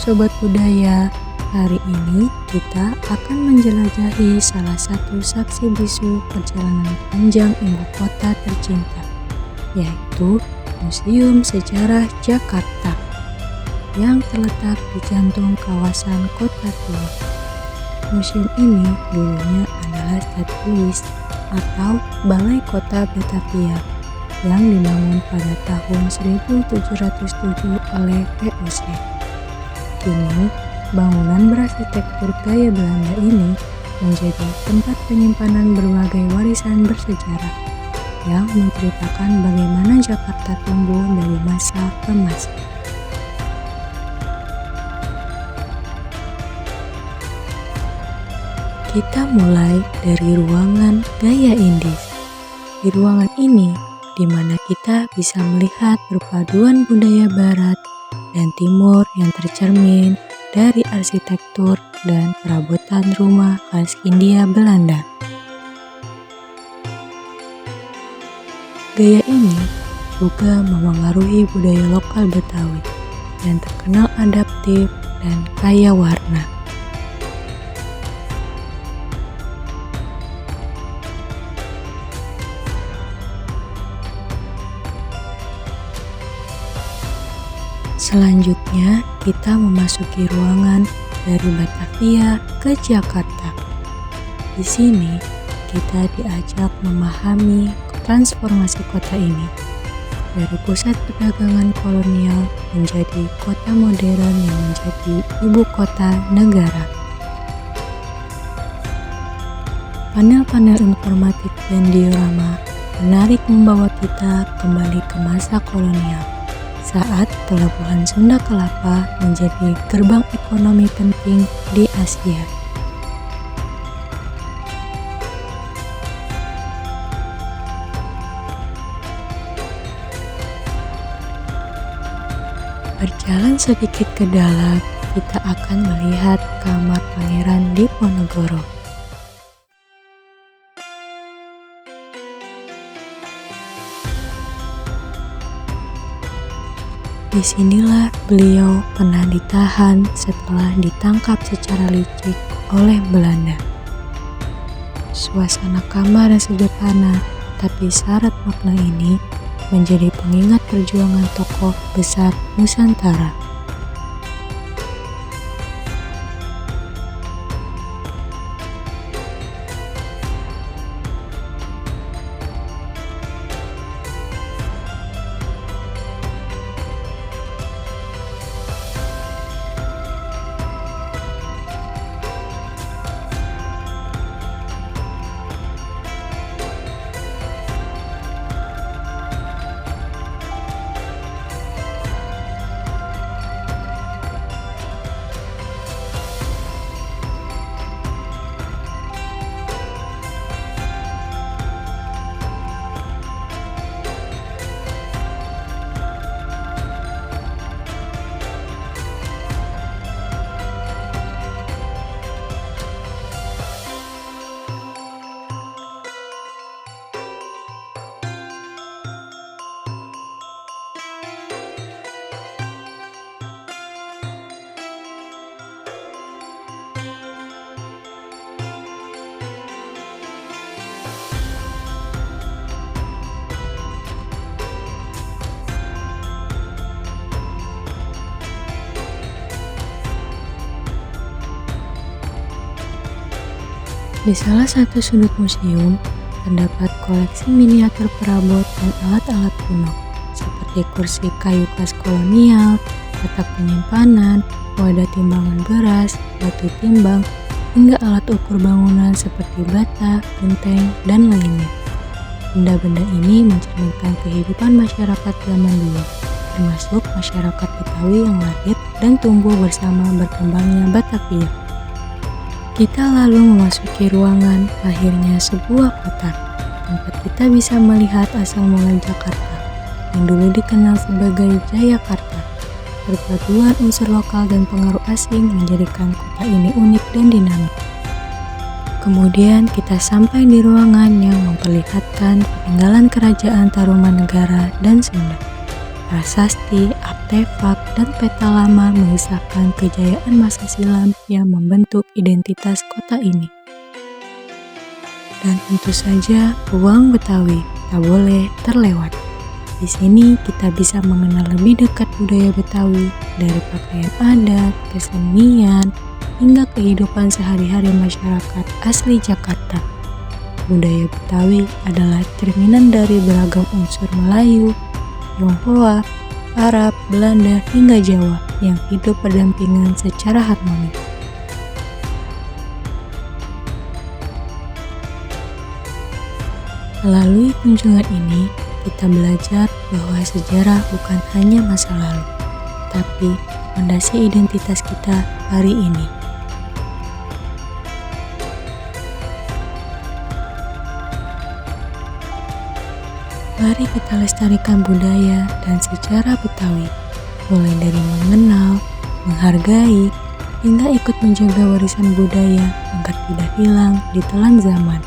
Sobat Budaya, hari ini kita akan menjelajahi salah satu saksi bisu perjalanan panjang ibu kota tercinta, yaitu Museum Sejarah Jakarta yang terletak di jantung kawasan Kota Tua. Museum ini dulunya adalah Stadhuis atau Balai Kota Batavia yang dibangun pada tahun 1707 oleh VOC. Kini, bangunan berarsitektur gaya Belanda ini menjadi tempat penyimpanan berbagai warisan bersejarah yang menceritakan bagaimana Jakarta tumbuh dari masa ke masa. Kita mulai dari ruangan gaya Indis. Di ruangan ini, di mana kita bisa melihat perpaduan budaya Barat dan Timur yang tercermin dari arsitektur dan perabotan rumah khas Hindia Belanda. Gaya ini juga memengaruhi budaya lokal Betawi yang terkenal adaptif dan kaya warna. Selanjutnya, kita memasuki ruangan dari Batavia ke Jakarta. Di sini, kita diajak memahami transformasi kota ini dari pusat perdagangan kolonial menjadi kota modern yang menjadi ibu kota negara. Panel-panel informatif dan diorama menarik membawa kita kembali ke masa kolonial, saat pelabuhan Sunda Kelapa menjadi gerbang ekonomi penting di Asia. Berjalan sedikit ke dalam, kita akan melihat kamar Pangeran Diponegoro. Disinilah beliau pernah ditahan setelah ditangkap secara licik oleh Belanda. Suasana kamar yang sederhana tapi syarat makna ini menjadi pengingat perjuangan tokoh besar Nusantara. Di salah satu sudut museum, terdapat koleksi miniatur perabot dan alat-alat kuno, seperti kursi kayu khas kolonial, kotak penyimpanan, wadah timbangan beras, batu timbang, hingga alat ukur bangunan seperti bata, genteng, dan lainnya. Benda-benda ini mencerminkan kehidupan masyarakat zaman dulu, termasuk masyarakat Betawi yang lahir dan tumbuh bersama berkembangnya Batavia. Kita lalu memasuki ruangan lahirnya sebuah kota, tempat kita bisa melihat asal mula Jakarta, yang dulu dikenal sebagai Jayakarta. Perpaduan unsur lokal dan pengaruh asing menjadikan kota ini unik dan dinamis. Kemudian kita sampai di ruangan yang memperlihatkan peninggalan kerajaan Tarumanegara dan Sunda. Prasasti, artefak, dan peta lama mengisahkan kejayaan masa silam yang membentuk identitas kota ini. Dan tentu saja ruang Betawi tak boleh terlewat. Di sini kita bisa mengenal lebih dekat budaya Betawi, dari pakaian adat, kesenian, hingga kehidupan sehari-hari masyarakat asli Jakarta. Budaya Betawi adalah cerminan dari beragam unsur Melayu, Tionghoa, Arab, Belanda, hingga Jawa yang hidup berdampingan secara harmoni. Melalui kunjungan ini, kita belajar bahwa sejarah bukan hanya masa lalu, tapi fondasi identitas kita hari ini. Mari kita lestarikan budaya dan sejarah Betawi, mulai dari mengenal, menghargai, hingga ikut menjaga warisan budaya agar tidak hilang di telan zaman.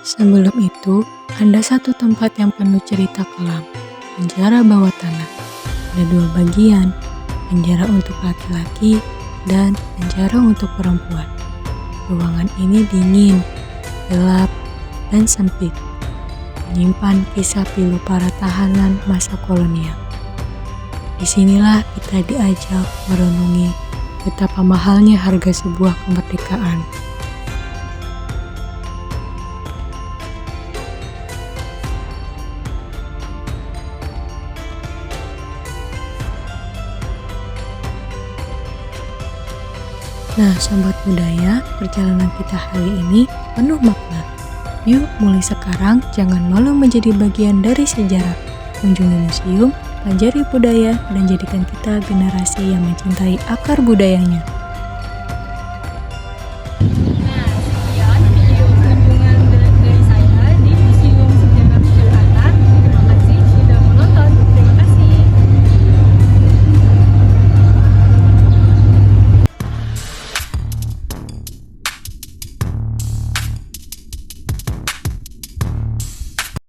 Sebelum itu, ada satu tempat yang penuh cerita kelam, penjara bawah tanah. Ada dua bagian, penjara untuk laki-laki dan penjara untuk perempuan. Ruangan ini dingin, gelap, dan sempit, menyimpan kisah pilu para tahanan masa kolonial. Disinilah kita diajak merenungi betapa mahalnya harga sebuah kemerdekaan. Nah, Sobat Budaya, perjalanan kita hari ini penuh makna. Yuk, mulai sekarang jangan malu menjadi bagian dari sejarah. Kunjungi museum, pelajari budaya, dan jadikan kita generasi yang mencintai akar budayanya.